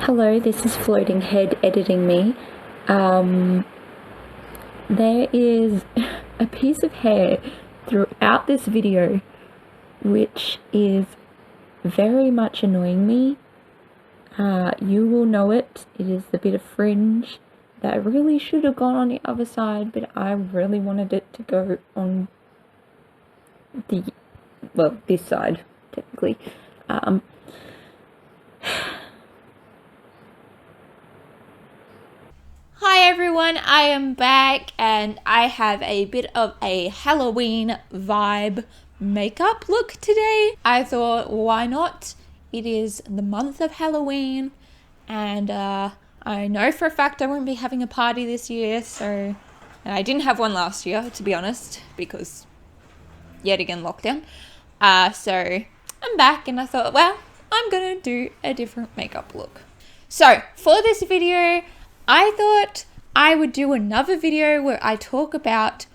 Hello, this is Floating Head editing me. There is a piece of hair throughout this video which is very much annoying me. You will know it. It is the bit of fringe that really should have gone on the other side, but I really wanted it to go on this side, technically. Hi everyone, I am back and I have a bit of a Halloween vibe makeup look today. I thought, why not? It is the month of Halloween and I know for a fact I won't be having a party this year, so I didn't have one last year, to be honest, because yet again lockdown. So I'm back and I thought, well, I'm gonna do a different makeup look. So for this video, I thought I would do another video where I talk about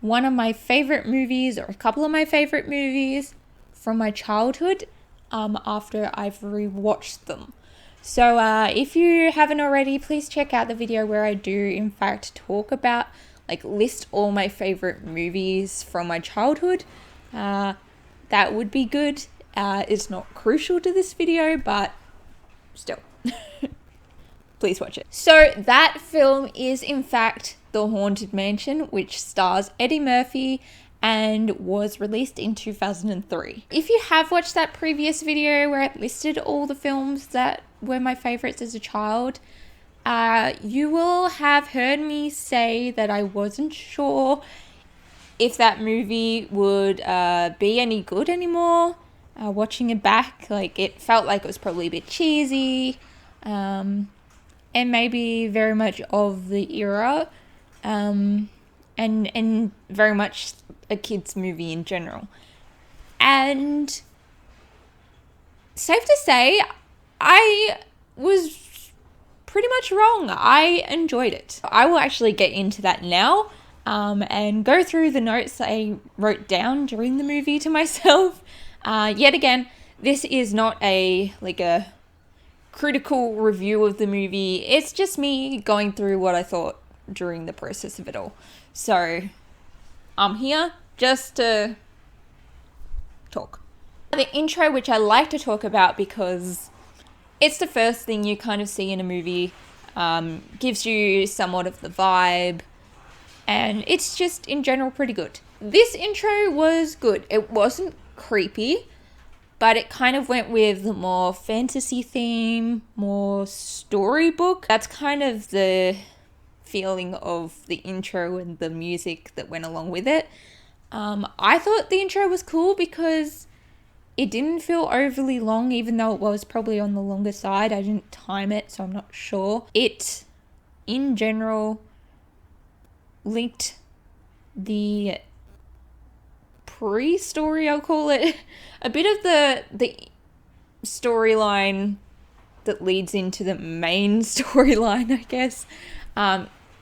one of my favorite movies or a couple of my favorite movies from my childhood after I've rewatched them. So if you haven't already, please check out the video where I do in fact talk about, list all my favorite movies from my childhood. That would be good. It's not crucial to this video, but still. Please watch it. So that film is in fact The Haunted Mansion, which stars Eddie Murphy and was released in 2003. If you have watched that previous video where I listed all the films that were my favorites as a child, you will have heard me say that I wasn't sure if that movie would be any good anymore. Watching it back, it felt like it was probably a bit cheesy. And maybe very much of the era, and very much a kid's movie in general. And safe to say, I was pretty much wrong. I enjoyed it. I will actually get into that now, and go through the notes I wrote down during the movie to myself. Yet again, this is not a critical review of the movie. It's just me going through what I thought during the process of it all. So I'm here just to talk. The intro, which I like to talk about because it's the first thing you kind of see in a movie, gives you somewhat of the vibe, and it's just in general pretty good. This intro was good. It wasn't creepy, but it kind of went with the more fantasy theme, more storybook. That's kind of the feeling of the intro and the music that went along with it. I thought the intro was cool because it didn't feel overly long, even though it was probably on the longer side. I didn't time it, so I'm not sure. It, in general, linked the pre-story, I'll call it, a bit of the storyline that leads into the main storyline, I guess,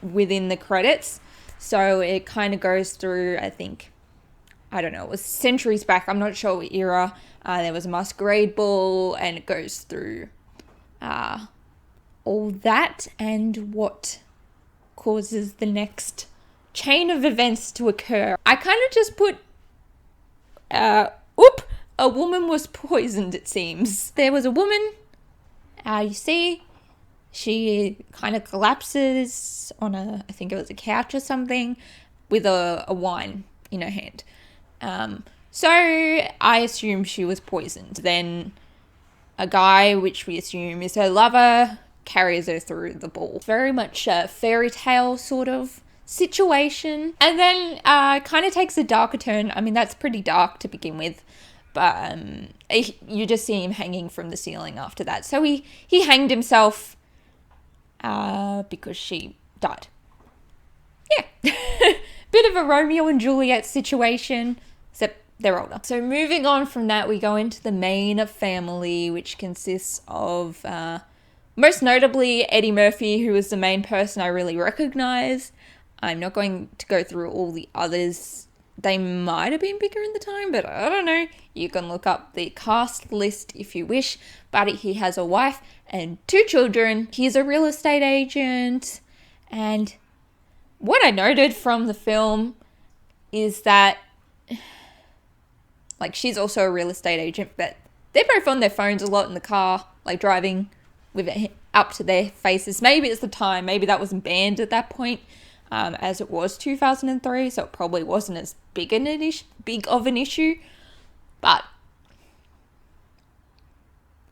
within the credits. So it kind of goes through, I think, I don't know, it was centuries back, I'm not sure what era. There was a masquerade ball, and it goes through all that and what causes the next chain of events to occur. I kind of just put a woman was poisoned, it seems. There was a woman, you see, she kind of collapses on I think it was a couch or something, with a wine in her hand. So I assume she was poisoned. Then a guy, which we assume is her lover, carries her through the ball. Very much a fairy tale sort of situation, and then kind of takes a darker turn. I mean, that's pretty dark to begin with, but you just see him hanging from the ceiling after that. So he hanged himself because she died. Yeah. Bit of a Romeo and Juliet situation, except they're older. So moving on from that, we go into the main family, which consists of most notably Eddie Murphy, who is the main person I really recognize. I'm not going to go through all the others they might have been bigger in the time, but I don't know. You can look up the cast list if you wish. But he has a wife and 2 children. He's a real estate agent. And what I noted from the film is that, like, she's also a real estate agent, but they're both on their phones a lot in the car, like driving with it up to their faces. Maybe it's the time. Maybe that wasn't banned at that point. As it was 2003, so it probably wasn't as big of an issue. But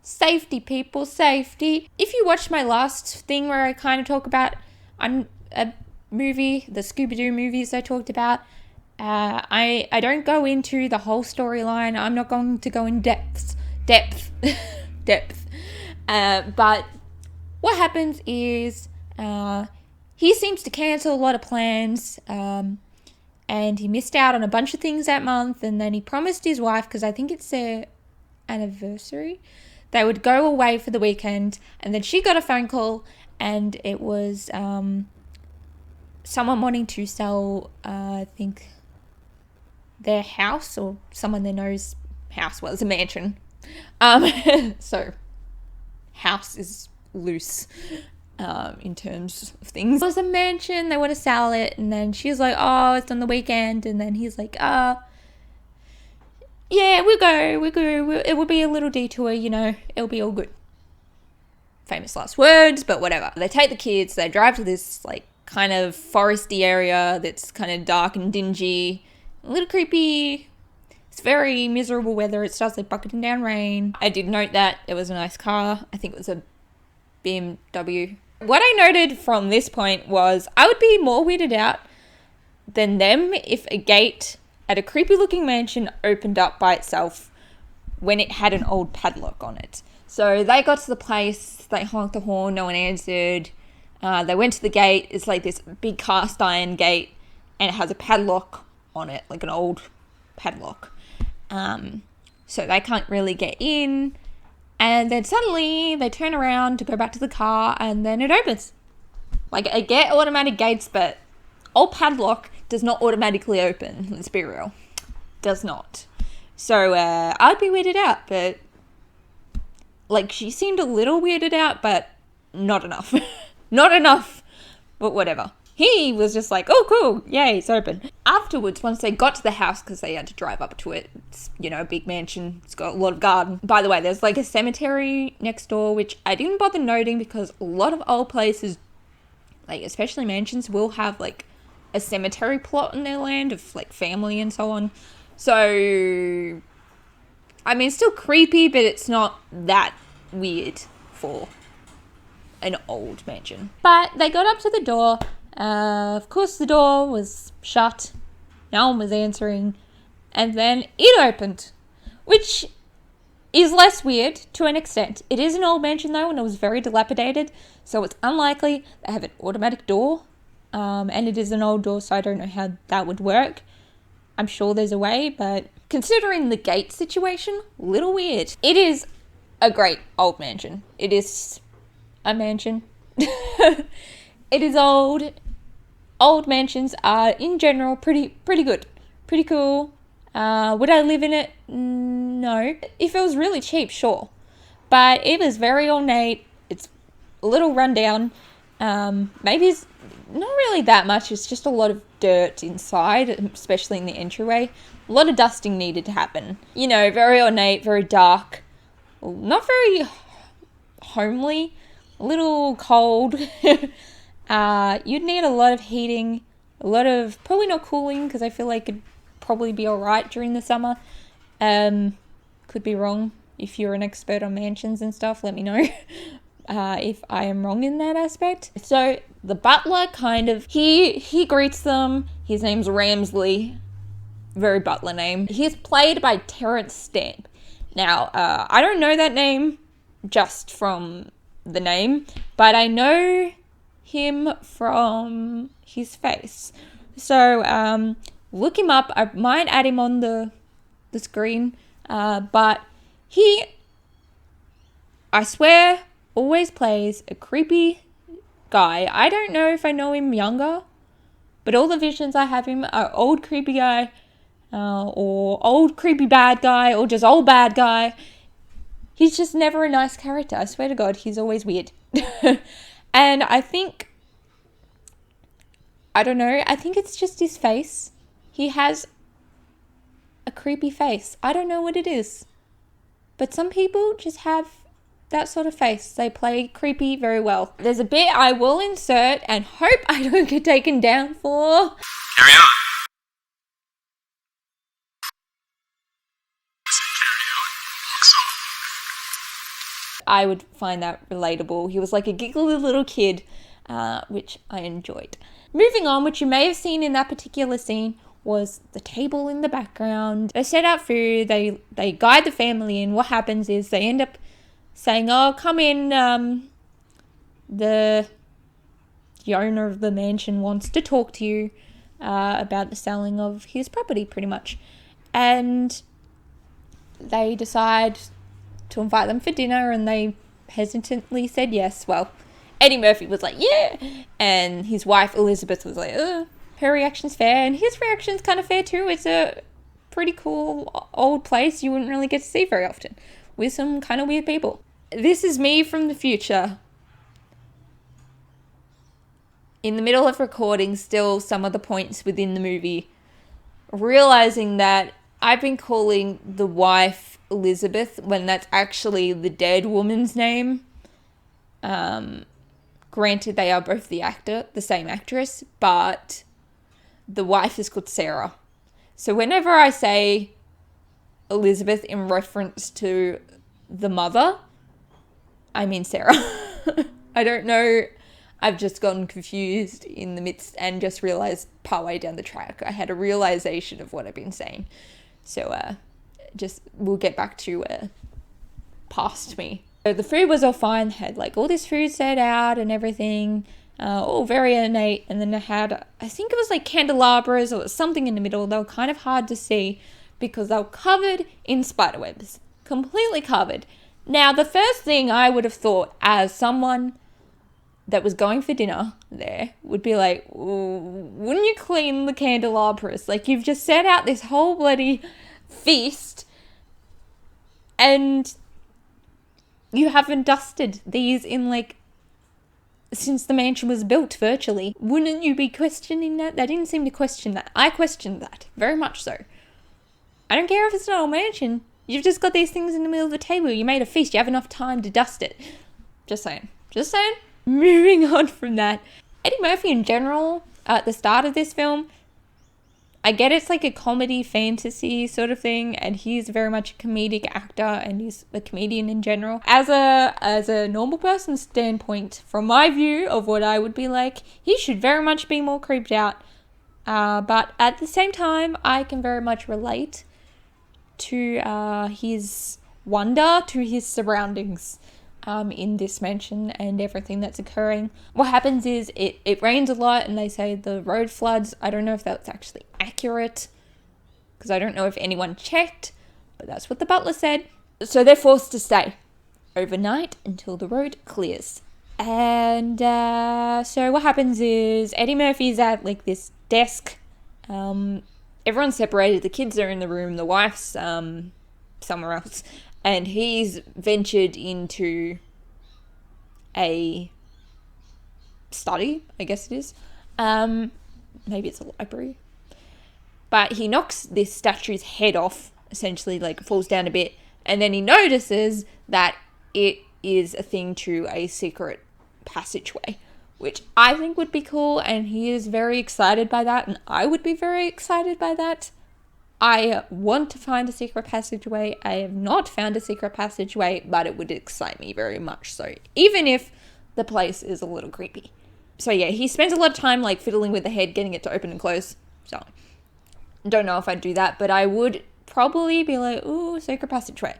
safety, people, safety. If you watched my last thing where I kind of talk about a movie, the Scooby-Doo movies I talked about, I don't go into the whole storyline. I'm not going to go in depth. But what happens is he seems to cancel a lot of plans, and he missed out on a bunch of things that month, and then he promised his wife, because I think it's their anniversary, they would go away for the weekend, and then she got a phone call, and it was someone wanting to sell, I think, their house, or someone they know's house. Well, it's a mansion. So house is loose in terms of things. It was a mansion, they want to sell it, and then she was like, oh, it's on the weekend, and then he's like, yeah, we'll go, it will be a little detour, it'll be all good. Famous last words, but whatever. They take the kids, they drive to this, like, kind of foresty area that's kind of dark and dingy, a little creepy. It's very miserable weather. It starts like bucketing down rain. I did note that it was a nice car. I think it was a BMW. What I noted from this point was I would be more weirded out than them if a gate at a creepy looking mansion opened up by itself when it had an old padlock on it. So they got to the place, they honked the horn, no one answered. They went to the gate. It's like this big cast iron gate, and it has a padlock on it, like an old padlock. So they can't really get in, and then suddenly they turn around to go back to the car, and then it opens. Like, I get automatic gates, but old padlock does not automatically open. Let's be real, does not. So I'd be weirded out, but like, she seemed a little weirded out, but not enough. Not enough, but whatever. He was just like, oh, cool, yay, it's open. Afterwards, once they got to the house, because they had to drive up to it, it's, a big mansion, it's got a lot of garden. By the way, there's like a cemetery next door, which I didn't bother noting because a lot of old places, like especially mansions, will have like a cemetery plot in their land of like family and so on. So, I mean, it's still creepy, but it's not that weird for an old mansion. But they got up to the door. Of course, the door was shut. No one was answering. And then it opened, which is less weird to an extent. It is an old mansion, though, and it was very dilapidated. So it's unlikely they have an automatic door. And it is an old door, so I don't know how that would work. I'm sure there's a way, but considering the gate situation, a little weird. It is a great old mansion. It is a mansion. It is old. Old mansions are, in general, pretty good. Pretty cool. Would I live in it? No. If it was really cheap, sure. But it was very ornate. It's a little rundown. Maybe it's not really that much. It's just a lot of dirt inside, especially in the entryway. A lot of dusting needed to happen. Very ornate, very dark. Not very homely. A little cold. You'd need a lot of heating, a lot of, probably not cooling, because I feel like it'd probably be alright during the summer. Could be wrong. If you're an expert on mansions and stuff, let me know if I am wrong in that aspect. So the butler he greets them. His name's Ramsley. Very butler name. He's played by Terrence Stamp. Now, I don't know that name just from the name, but I know him from his face. So look him up. I might add him on the screen, but he, I swear, always plays a creepy guy. I don't know if I know him younger, but all the visions I have him are old creepy guy or old creepy bad guy, or just old bad guy. He's just never a nice character. I swear to God, he's always weird. And I think it's just his face. He has a creepy face. I don't know what it is. But some people just have that sort of face. They play creepy very well. There's a bit I will insert and hope I don't get taken down for. Carry on. I would find that relatable. He was like a giggly little kid, which I enjoyed. Moving on, which you may have seen in that particular scene, was the table in the background. They set out food, they guide the family in. What happens is they end up saying, oh, come in, the owner of the mansion wants to talk to you about the selling of his property, pretty much. And they decide to invite them for dinner, and they hesitantly said yes. Well, Eddie Murphy was like, yeah, and his wife Elizabeth was like, her reaction's fair, and his reaction's kind of fair too. It's a pretty cool old place you wouldn't really get to see very often, with some kind of weird people. This is me from the future, in the middle of recording still some of the points within the movie, realizing that I've been calling the wife Elizabeth when that's actually the dead woman's name. Granted, they are both the same actress, but the wife is called Sarah. So whenever I say Elizabeth in reference to the mother, I mean Sarah. I don't know. I've just gotten confused in the midst and just realized partway down the track I had a realization of what I've been saying. So we'll get back to past me. So the food was all fine, had like all this food set out and everything, all very ornate, and then they had, I think it was like candelabras or something in the middle. They were kind of hard to see because they were covered in spiderwebs, completely covered. Now, the first thing I would have thought as someone that was going for dinner there would be like, wouldn't you clean the candelabras? Like, you've just set out this whole bloody feast and you haven't dusted these in like since the mansion was built, virtually. Wouldn't you be questioning that? They didn't seem to question that. I questioned that, very much so. I don't care if it's an old mansion. You've just got these things in the middle of the table. You made a feast. You have enough time to dust it. Just saying. Moving on from that. Eddie Murphy in general, at the start of this film, I get it's like a comedy fantasy sort of thing, and he's very much a comedic actor, and he's a comedian in general. As a normal person's standpoint, from my view of what I would be like, he should very much be more creeped out. But at the same time, I can very much relate to his wonder, to his surroundings in this mansion and everything that's occurring. What happens is it rains a lot, and they say the road floods. I don't know if that's actually accurate, because I don't know if anyone checked, but that's what the butler said. So they're forced to stay overnight until the road clears. And so what happens is Eddie Murphy's at like this desk. Everyone's separated. The kids are in the room. The wife's somewhere else. And he's ventured into a study, I guess it is. Maybe it's a library. But he knocks this statue's head off, essentially, like falls down a bit. And then he notices that it is a thing to a secret passageway, which I think would be cool. And he is very excited by that. And I would be very excited by that. I want to find a secret passageway. I have not found a secret passageway, but it would excite me very much so, even if the place is a little creepy. So yeah, he spends a lot of time like fiddling with the head, getting it to open and close. So don't know if I'd do that, but I would probably be like, ooh, secret passageway.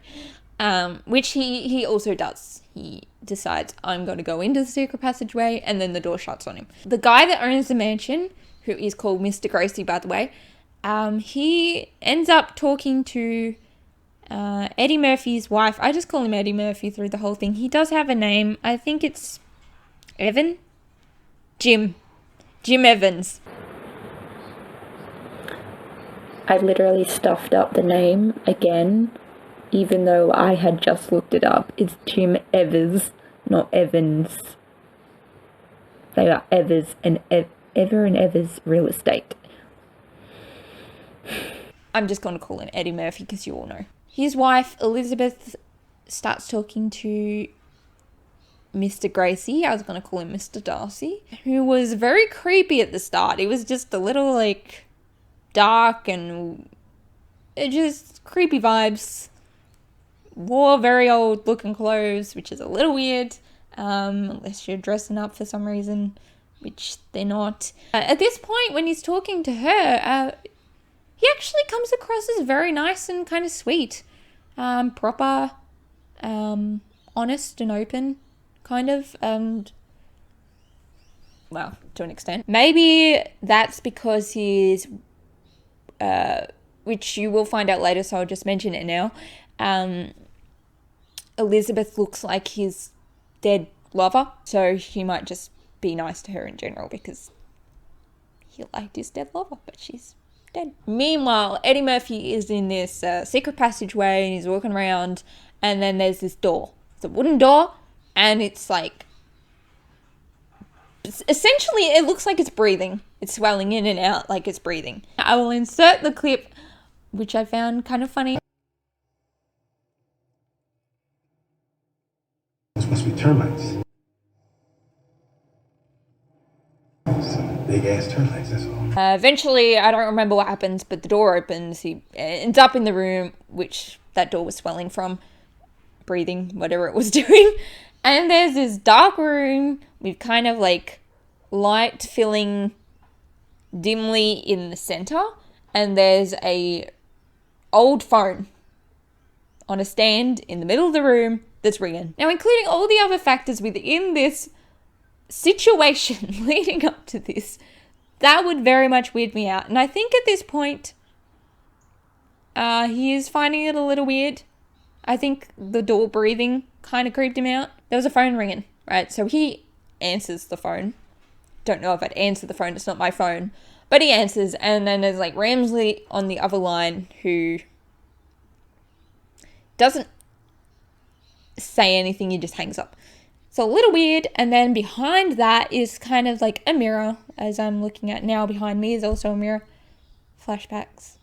Which he also does. He decides, I'm going to go into the secret passageway, and then the door shuts on him. The guy that owns the mansion, who is called Mr. Gracie, by the way, he ends up talking to Eddie Murphy's wife. I just call him Eddie Murphy through the whole thing. He does have a name. I think it's Evan? Jim Evans. I literally stuffed up the name again, even though I had just looked it up. It's Jim Evers, not Evans. They are Evers and Ever and Evers Real Estate. I'm just going to call him Eddie Murphy because you all know. His wife, Elizabeth, starts talking to Mr. Gracie. I was going to call him Mr. Darcy, who was very creepy at the start. He was just a little, like, dark and just creepy vibes. Wore very old looking clothes, which is a little weird, unless you're dressing up for some reason, which they're not. At this point, when he's talking to her, he actually comes across as very nice and kind of sweet, proper, honest and open, kind of, and well, to an extent. Maybe that's because he's, which you will find out later, so I'll just mention it now. Elizabeth looks like his dead lover, so he might just be nice to her in general because he liked his dead lover, but she's dead. Meanwhile, Eddie Murphy is in this secret passageway and he's walking around, and then there's this door. It's a wooden door, and it's like, essentially it looks like it's breathing. It's swelling in and out like it's breathing. I will insert the clip, which I found kind of funny. This must be termites. Some big ass termites, that's all. Eventually, I don't remember what happens, but the door opens. He ends up in the room, which that door was swelling from, breathing, whatever it was doing. And there's this dark room with kind of like light filling dimly in the center. And there's a old phone on a stand in the middle of the room that's ringing. Now, including all the other factors within this situation leading up to this, that would very much weird me out. And I think at this point, he is finding it a little weird. I think the door breathing kind of creeped him out. There was a phone ringing, right? So he answers the phone. Don't know if I'd answer the phone. It's not my phone. But he answers, and then there's like Ramsley on the other line who doesn't say anything. He just hangs up. So a little weird. And then behind that is kind of like a mirror, as I'm looking at now. Behind me is also a mirror. Flashbacks.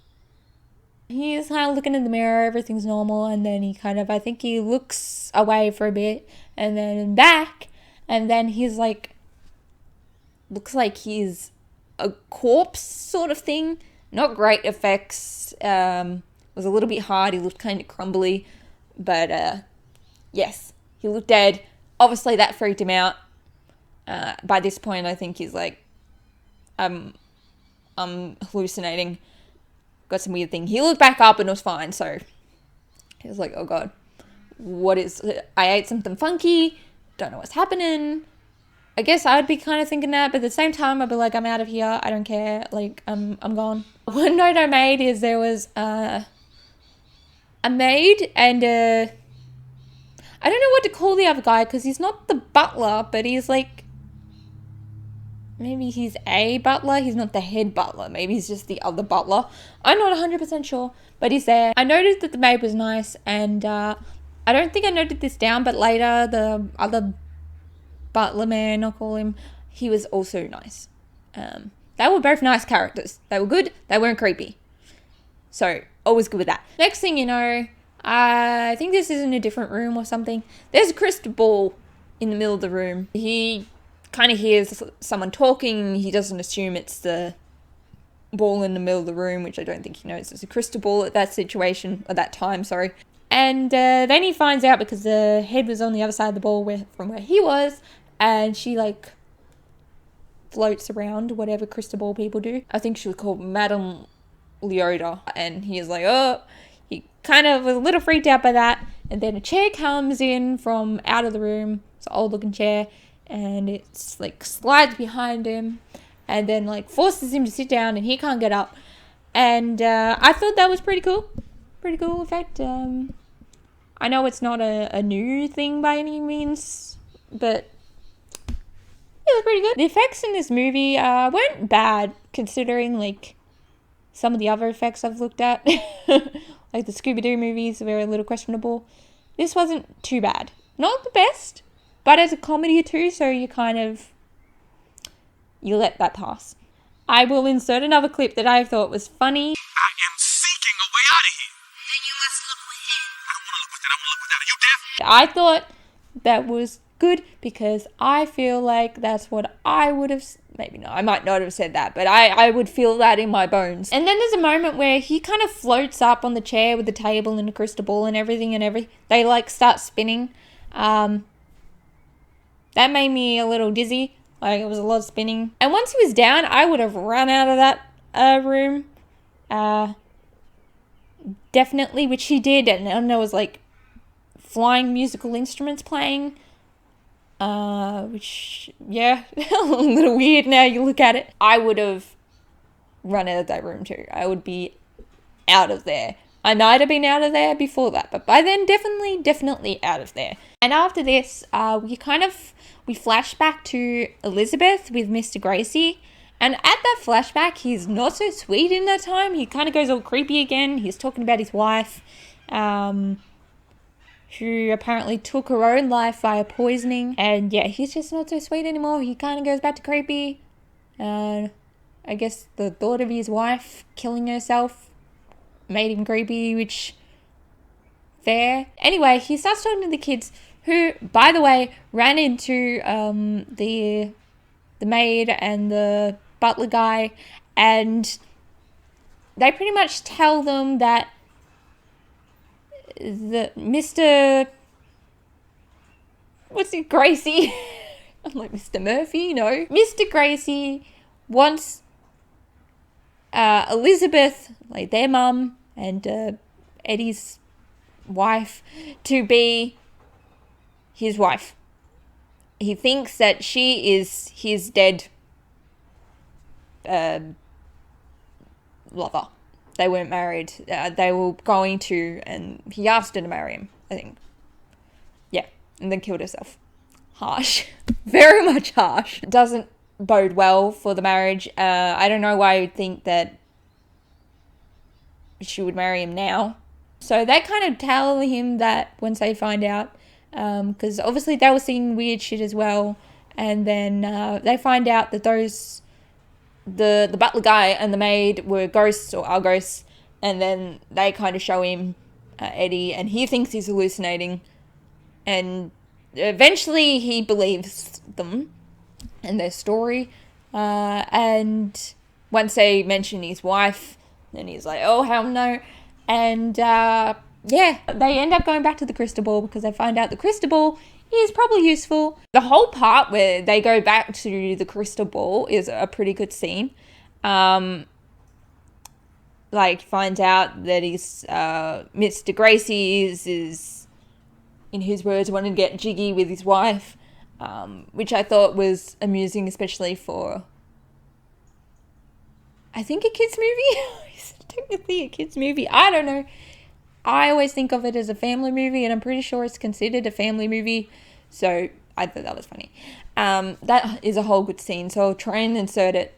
He's kind of looking in the mirror, everything's normal, and then he kind of, I think he looks away for a bit, and then back, and then he's like, looks like he's a corpse sort of thing. Not great effects. Was a little bit hard. He looked kind of crumbly, but yes, he looked dead. Obviously, that freaked him out. By this point, I think he's like, I'm hallucinating. Got some weird thing. He looked back up and it was fine. So he was like, oh God, I ate something funky. Don't know what's happening. I guess I'd be kind of thinking that, but at the same time, I'd be like, I'm out of here. I don't care. Like, I'm gone. One note I made is there was a maid and I don't know what to call the other guy because he's not the butler, but he's like, maybe he's a butler. He's not the head butler. Maybe he's just the other butler. I'm not 100% sure, but he's there. I noticed that the maid was nice, and I don't think I noted this down, but later the other butler man, I'll call him, he was also nice. They were both nice characters. They were good. They weren't creepy. So, always good with that. Next thing you know, I think this is in a different room or something. There's a crystal ball in the middle of the room. He kind of hears someone talking. He doesn't assume it's the ball in the middle of the room, which I don't think he knows it's a crystal ball at that situation, at that time, sorry. And then he finds out because the head was on the other side of the ball from where he was, and she like floats around, whatever crystal ball people do. I think she was called Madame Leota, and he is like, oh, he kind of was a little freaked out by that. And then a chair comes in from out of the room. It's an old looking chair, and it's like slides behind him and then like forces him to sit down, and he can't get up. And I thought that was pretty cool effect. I know it's not a new thing by any means, but it was pretty good. The effects in this movie weren't bad, considering like some of the other effects I've looked at. Like the Scooby-Doo movies, they're a little questionable. This wasn't too bad. Not the best, but as a comedy too, so you let that pass. I will insert another clip that I thought was funny. I am seeking a way out of here. Then you must look within. I don't want to look within. I want to look without. Are you deaf? I thought that was good because I feel like that's what I would have, maybe not, I might not have said that, but I would feel that in my bones. And then there's a moment where he kind of floats up on the chair with the table and the crystal ball and everything. They like start spinning. That made me a little dizzy. Like, it was a lot of spinning. And once he was down, I would have run out of that room. Definitely, which he did. And there was like flying musical instruments playing. Which, yeah, a little weird now you look at it. I would have run out of that room too. I would be out of there. I might have been out of there before that, but by then, definitely out of there. And after this, we flash back to Elizabeth with Mr. Gracie. And at that flashback, he's not so sweet in that time. He kind of goes all creepy again. He's talking about his wife, who apparently took her own life via poisoning. And yeah, he's just not so sweet anymore. He kind of goes back to creepy. I guess the thought of his wife killing herself made him creepy, which, fair. Anyway, he starts talking to the kids, who, by the way, ran into the maid and the butler guy, and they pretty much tell them that the Gracie, I'm like, Mr. Murphy, no. Mr. Gracie wants Elizabeth, like their mum, and Eddie's wife, to be his wife. He thinks that she is his dead lover. They weren't married. They were going to, and he asked her to marry him, I think. Yeah, and then killed herself. Harsh. Very much harsh. Doesn't bode well for the marriage. I don't know why I would think that she would marry him now. So they kind of tell him that once they find out, because obviously they were seeing weird shit as well. And then they find out that the butler guy and the maid were ghosts or are ghosts. And then they kind of show him Eddie, and he thinks he's hallucinating. And eventually he believes them and their story. And once they mention his wife, then he's like, oh, hell no. And yeah, they end up going back to the crystal ball because they find out the crystal ball is probably useful. The whole part where they go back to the crystal ball is a pretty good scene. Like, finds out that he's Mr. Gracie is, in his words, wanting to get jiggy with his wife, which I thought was amusing, especially for, I think, a kids movie. Is it technically a kids movie? I don't know. I always think of it as a family movie, and I'm pretty sure it's considered a family movie, so I thought that was funny. That is a whole good scene, so I'll try and insert it.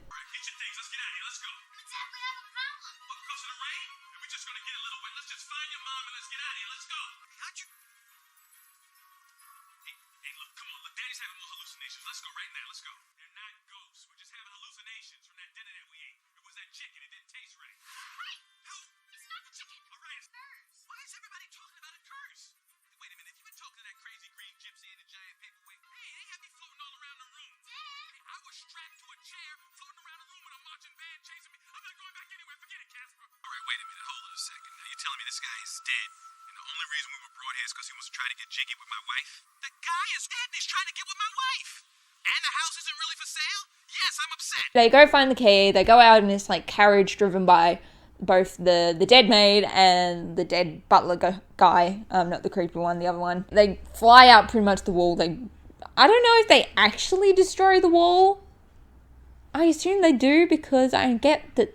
They go find the key. They go out in this like carriage driven by both the dead maid and the dead butler guy. Not the creepy one, the other one. They fly out pretty much the wall. I don't know if they actually destroy the wall. I assume they do, because I get that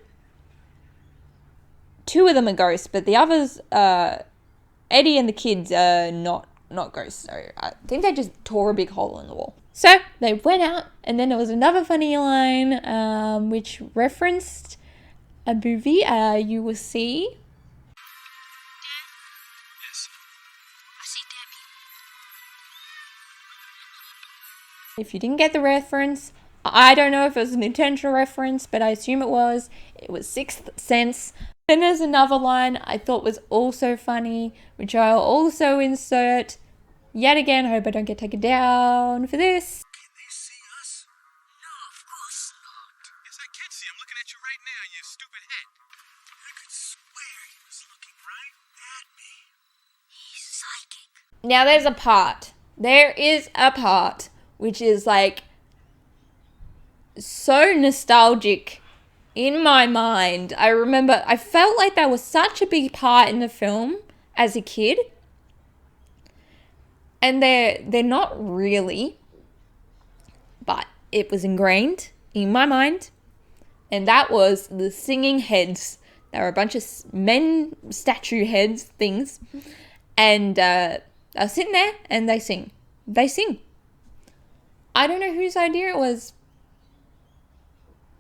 two of them are ghosts, but the others, Eddie and the kids, are not ghosts. So I think they just tore a big hole in the wall. So they went out, and then there was another funny line, which referenced a movie, you will see. Yes. I see Debbie. If you didn't get the reference, I don't know if it was an intentional reference, but I assume it was. It was Sixth Sense. Then there's another line I thought was also funny, which I'll also insert. Yet again, I hope I don't get taken down for this. Can they see us? No, of course not. Yes, I can see him looking at you right now, you stupid head. I could swear he was looking right at me. He's psychic. Now there's a part. There is a part which is like so nostalgic in my mind. I remember I felt like that was such a big part in the film as a kid. And they're not really, but it was ingrained in my mind. And that was the singing heads. There were a bunch of men statue heads things. And they're sitting there and they sing. They sing. I don't know whose idea it was.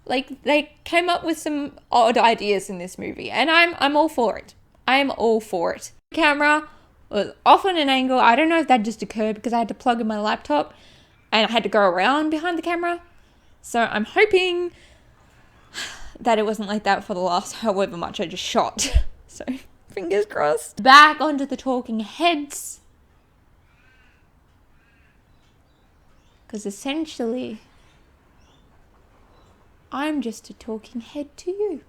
Like, they came up with some odd ideas in this movie. And I'm all for it. I am all for it. Camera was off on an angle. I don't know if that just occurred because I had to plug in my laptop. And I had to go around behind the camera. So I'm hoping that it wasn't like that for the last however much I just shot. So, fingers crossed. Back onto the talking heads. Because essentially, I'm just a talking head to you.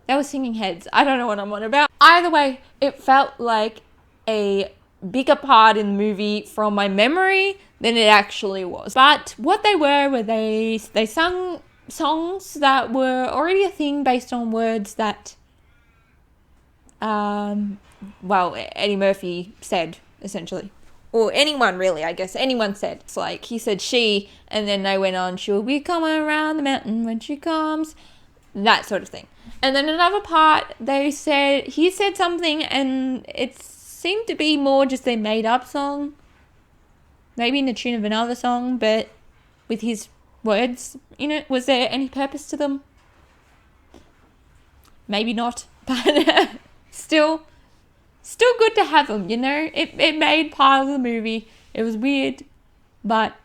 That was singing heads. I don't know what I'm on about. Either way, it felt like a bigger part in the movie from my memory than it actually was. But what they were they sung songs that were already a thing based on words that, Eddie Murphy said, essentially. Or anyone really, I guess. Anyone said. It's like, he said she, and then they went on, she'll be coming around the mountain when she comes. That sort of thing. And then another part, he said something, and it seemed to be more just their made-up song. Maybe in the tune of another song, but with his words in it. Was there any purpose to them? Maybe not. But still good to have them, you know? It made part of the movie. It was weird, but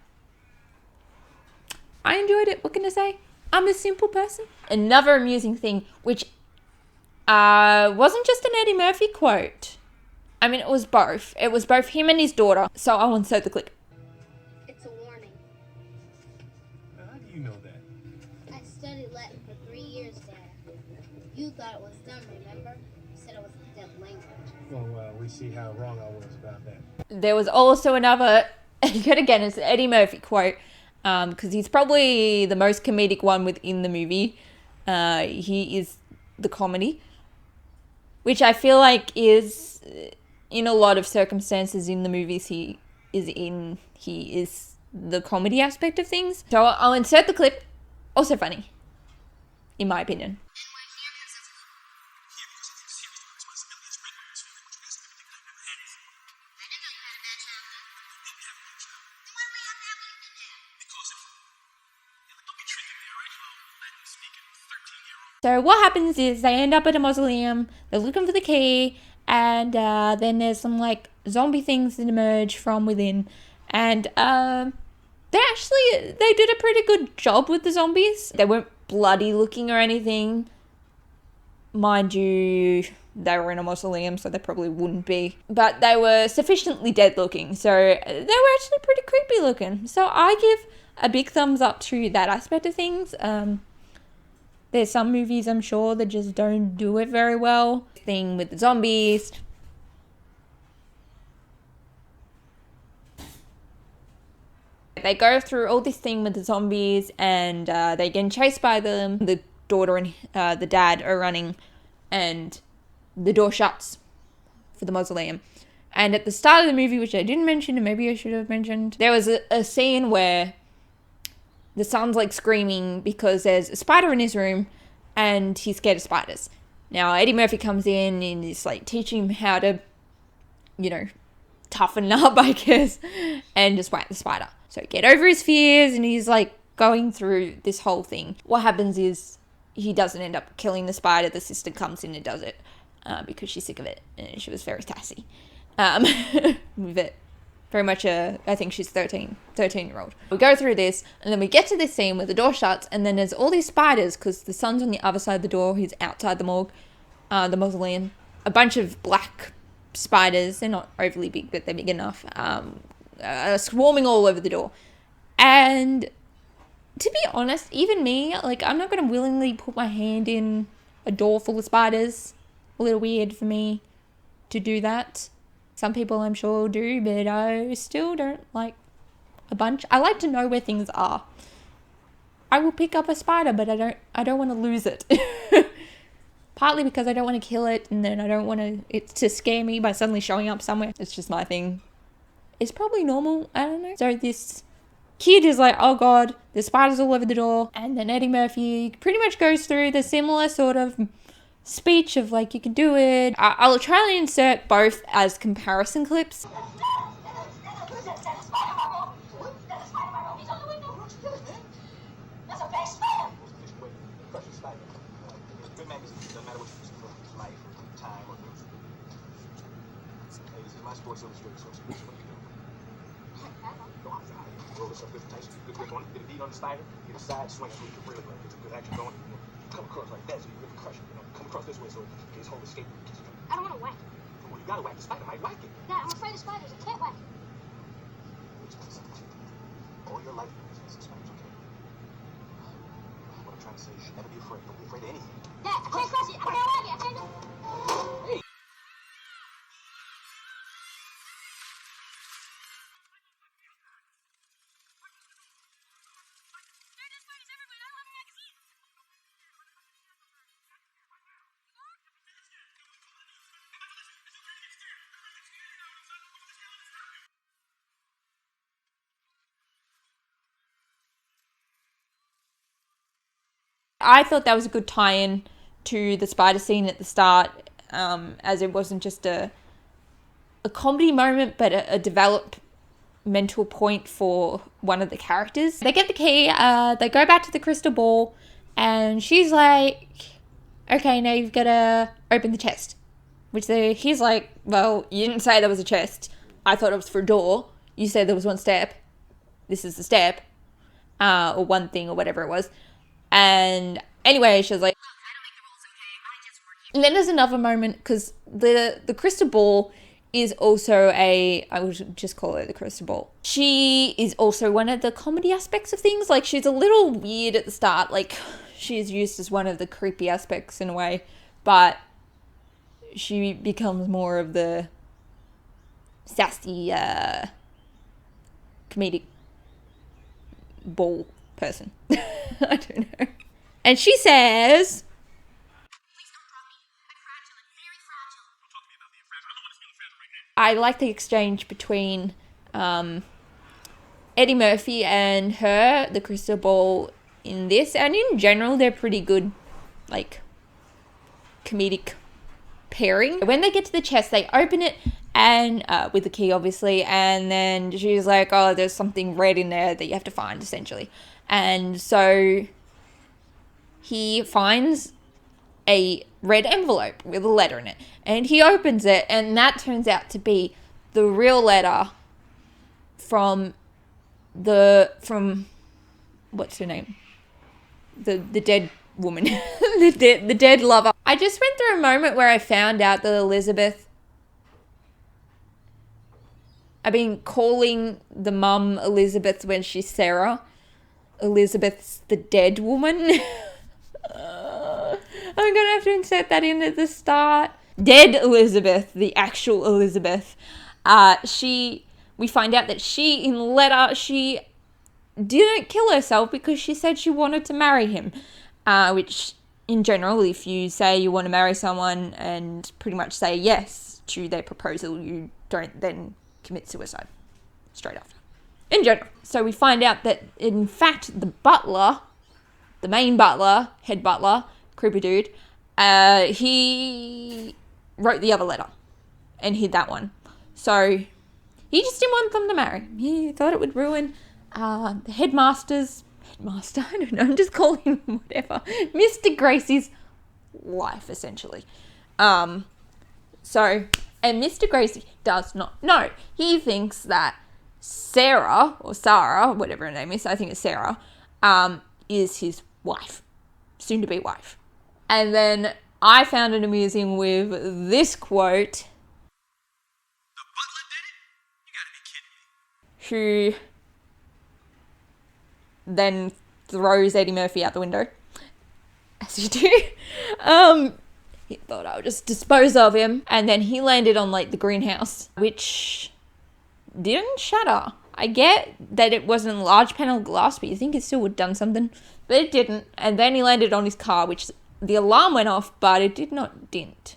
I enjoyed it. What can I say? I'm a simple person. Another amusing thing, which wasn't just an Eddie Murphy quote. I mean, it was both. It was both him and his daughter. So I'll insert the clip. It's a warning. How do you know that? I studied Latin for 3 years, Dad. You thought it was dumb, remember? You said it was a dead language. Well, we see how wrong I was about that. There was also another, yet again, it's an Eddie Murphy quote, because he's probably the most comedic one within the movie. He is the comedy, which I feel like is, in a lot of circumstances in the movies he is the comedy aspect of things. So I'll insert the clip. Also funny, in my opinion. So what happens is they end up at a mausoleum, they're looking for the key, and then there's some like zombie things that emerge from within, and they did a pretty good job with the zombies. They weren't bloody looking or anything. Mind you, they were in a mausoleum, so they probably wouldn't be. But they were sufficiently dead looking, so they were actually pretty creepy looking. So I give a big thumbs up to that aspect of things. There's some movies, I'm sure, that just don't do it very well. Thing with the zombies. They go through all this thing with the zombies, and they get chased by them. The daughter and the dad are running, and the door shuts for the mausoleum. And at the start of the movie, which I didn't mention, and maybe I should have mentioned, there was a scene where the son's like screaming because there's a spider in his room and he's scared of spiders. Now, Eddie Murphy comes in and is like teaching him how to, toughen up, I guess, and just whack the spider. So get over his fears, and he's like going through this whole thing. What happens is he doesn't end up killing the spider. The sister comes in and does it because she's sick of it, and she was very sassy with it. Very much I think she's 13-year-old. We go through this, and then we get to this scene where the door shuts, and then there's all these spiders, because the son's on the other side of the door, he's outside the morgue, the mausoleum. A bunch of black spiders, they're not overly big, but they're big enough, are swarming all over the door. And to be honest, even me, like, I'm not going to willingly put my hand in a door full of spiders. A little weird for me to do that. Some people I'm sure do, but I still don't like a bunch. I like to know where things are. I will pick up a spider, but I don't want to lose it. Partly because I don't want to kill it, and then I don't want it to scare me by suddenly showing up somewhere. It's just my thing. It's probably normal, I don't know. So this kid is like, oh god, there's spiders all over the door. And then Eddie Murphy pretty much goes through the similar sort of speech of like, you can do it. I'll try and insert both as comparison clips. On the spider, get a side swing so you can really get a good action going. Come across like that so you really crush it. Come across this way so his whole escape. I don't want to whack it. Well, you gotta whack the spider, might whack it. Dad, I'm afraid of spiders. I can't whack it. All your life, spiders, okay? What I'm trying to say is, never be afraid. Don't be afraid of anything. Dad, I can't crush it. I can't whack it. I can't. Hey. I thought that was a good tie-in to the spider scene at the start, as it wasn't just a comedy moment, but a developmental point for one of the characters. They get the key, they go back to the crystal ball, and she's like, okay, now you've got to open the chest. Which he's like, well, you didn't say there was a chest. I thought it was for a door. You said there was one step. This is the step. Or one thing, or whatever it was. And anyway, she was like, look, I don't make the rules, okay? I just work here. And then there's another moment, because the crystal ball is also I would just call it the crystal ball. She is also one of the comedy aspects of things. Like, she's a little weird at the start. Like, she's used as one of the creepy aspects in a way. But she becomes more of the sassy, comedic ball person. I don't know. And she says, please don't drop me. I'm fragile and very fragile. Don't talk to me about being fragile. I don't want to feel fragile right now. I like the exchange between Eddie Murphy and her, the crystal ball, in this. And in general, they're pretty good, like, comedic pairing. When they get to the chest, they open it, and with the key, obviously, and then she's like, oh, there's something red in there that you have to find, essentially. And so he finds a red envelope with a letter in it, and he opens it, and that turns out to be the real letter from what's her name? The dead woman. the dead lover. I just went through a moment where I found out that Elizabeth, I've been calling the mum Elizabeth when she's Sarah. Elizabeth's the dead woman. I'm gonna have to insert that in at the start. Dead Elizabeth, the actual Elizabeth. We find out that she, in the letter, she didn't kill herself because she said she wanted to marry him. Which, in general, if you say you want to marry someone and pretty much say yes to their proposal, you don't then commit suicide straight after. In general. So we find out that, in fact, the butler, the main butler, head butler, creepy dude, he wrote the other letter and hid that one. So he just didn't want them to marry. He thought it would ruin the headmaster's master. I don't know. I'm just calling him whatever. Mr. Gracie's wife, essentially. So, and Mr. Gracie does not know. He thinks that Sarah, or Sarah, whatever her name is, I think it's Sarah, is his wife, soon-to-be wife. And then I found it amusing with this quote. The butler did it? You gotta be kidding me. Who then throws Eddie Murphy out the window, as you do. He thought I would just dispose of him, and then he landed on like the greenhouse, which didn't shatter. I get that it wasn't a large panel of glass, but you think it still would have done something, but it didn't. And then he landed on his car, which the alarm went off, but it did not dent.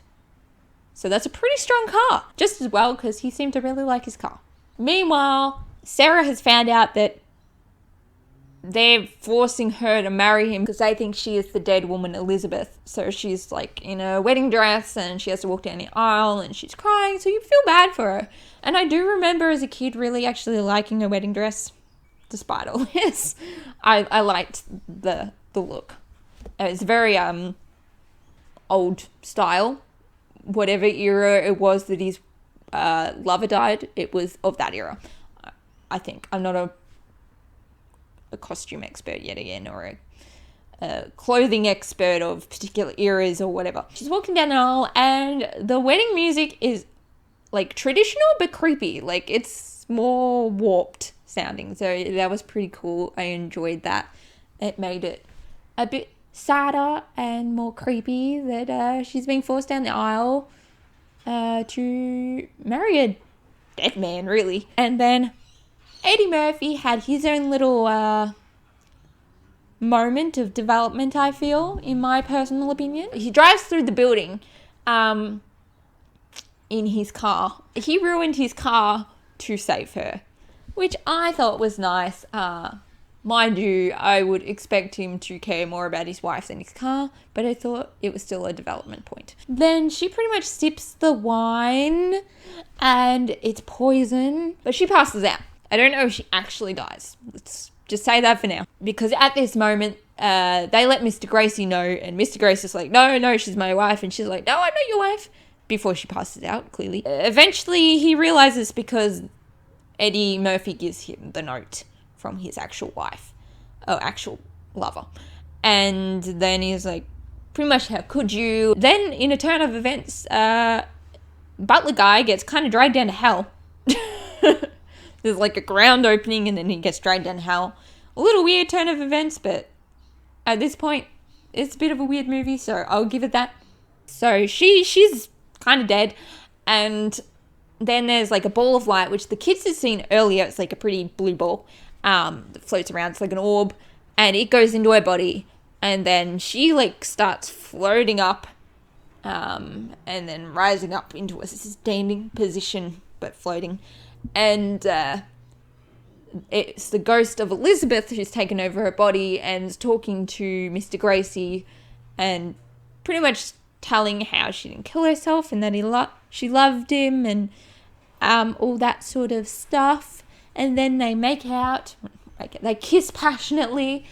So that's a pretty strong car, just as well because he seemed to really like his car. Meanwhile, Sarah has found out that they're forcing her to marry him because they think she is the dead woman Elizabeth. So she's like in a wedding dress and she has to walk down the aisle and she's crying, so you feel bad for her. And I do remember as a kid really actually liking a wedding dress, despite all this. I liked the look. It's very old style. Whatever era it was that his lover died, it was of that era, I think. I'm not a costume expert yet again, or a clothing expert of particular eras or whatever. She's walking down the aisle and the wedding music is like traditional but creepy. Like it's more warped sounding. So that was pretty cool. I enjoyed that. It made it a bit sadder and more creepy that she's being forced down the aisle to marry a dead man, really. And then Eddie Murphy had his own little moment of development, I feel, in my personal opinion. He drives through the building in his car. He ruined his car to save her, which I thought was nice. Mind you, I would expect him to care more about his wife than his car, but I thought it was still a development point. Then she pretty much sips the wine and it's poison, but she passes out. I don't know if she actually dies. Let's just say that for now. Because at this moment, they let Mr. Gracie know, and Mr. Gracie's like, no, she's my wife. And she's like, no, I'm not your wife. Before she passes out, clearly. Eventually, he realizes because Eddie Murphy gives him the note from his actual wife, or actual lover. And then he's like, pretty much, how could you? Then, in a turn of events, Butler guy gets kind of dragged down to hell. There's like a ground opening and then he gets dragged down hell. A little weird turn of events, but at this point, it's a bit of a weird movie, so I'll give it that. So she's kind of dead, and then there's like a ball of light, which the kids had seen earlier. It's like a pretty blue ball that floats around. It's like an orb, and it goes into her body, and then she like starts floating up, and then rising up into a standing position, but floating. And it's the ghost of Elizabeth who's taken over her body and is talking to Mr. Gracie and pretty much telling how she didn't kill herself and that she loved him and all that sort of stuff. And then they make out, they kiss passionately,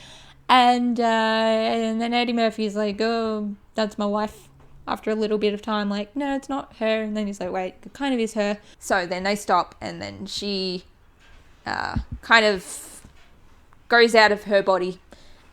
and then Eddie Murphy's like, oh, that's my wife. After a little bit of time, like, no, it's not her. And then he's like, wait, it kind of is her. So then they stop, and then she kind of goes out of her body,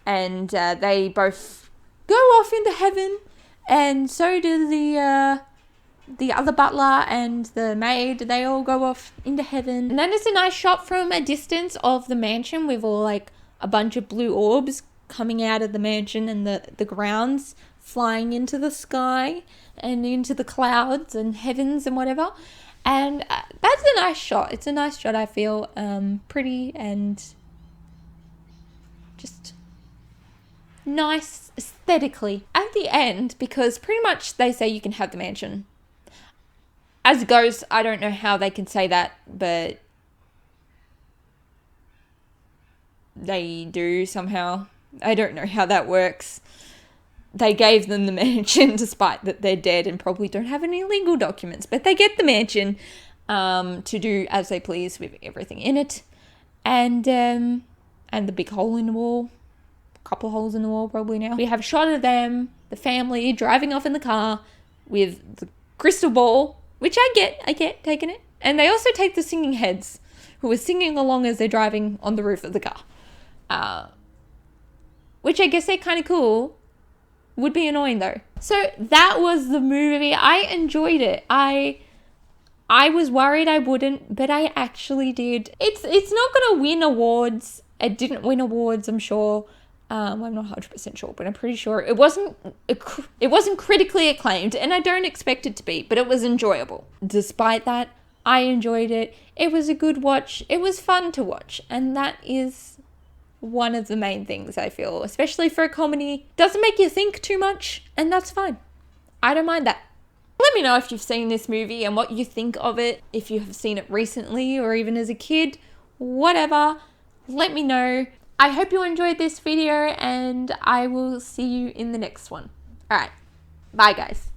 and they both go off into heaven, and so do the other butler and the maid. They all go off into heaven. And then it's a nice shot from a distance of the mansion with all like a bunch of blue orbs coming out of the mansion and the grounds flying into the sky and into the clouds and heavens and whatever. And that's a nice shot. It's a nice shot, I feel. Pretty and just nice aesthetically. At the end, because pretty much they say you can have the mansion. As a ghost, I don't know how they can say that, but they do somehow. I don't know how that works. They gave them the mansion despite that they're dead and probably don't have any legal documents, but they get the mansion to do as they please with everything in it, and the big hole in the wall couple holes in the wall probably now. We have a shot of them, the family, driving off in the car with the crystal ball, which I get taking it. And they also take the singing heads, who are singing along as they're driving on the roof of the car. Which I guess they're kind of cool. Would be annoying though. So that was the movie. I enjoyed it. I was worried I wouldn't, but I actually did. It's not going to win awards. It didn't win awards, I'm sure. I'm not 100% sure, but I'm pretty sure it wasn't critically acclaimed, and I don't expect it to be, but it was enjoyable. Despite that, I enjoyed it. It was a good watch. It was fun to watch, and that is one of the main things I feel, especially for a comedy. Doesn't make you think too much, and that's fine. I don't mind that. Let me know if you've seen this movie and what you think of it, if you have seen it recently or even as a kid, whatever. Let me know. I hope you enjoyed this video, and I will see you in the next one. Alright, bye guys.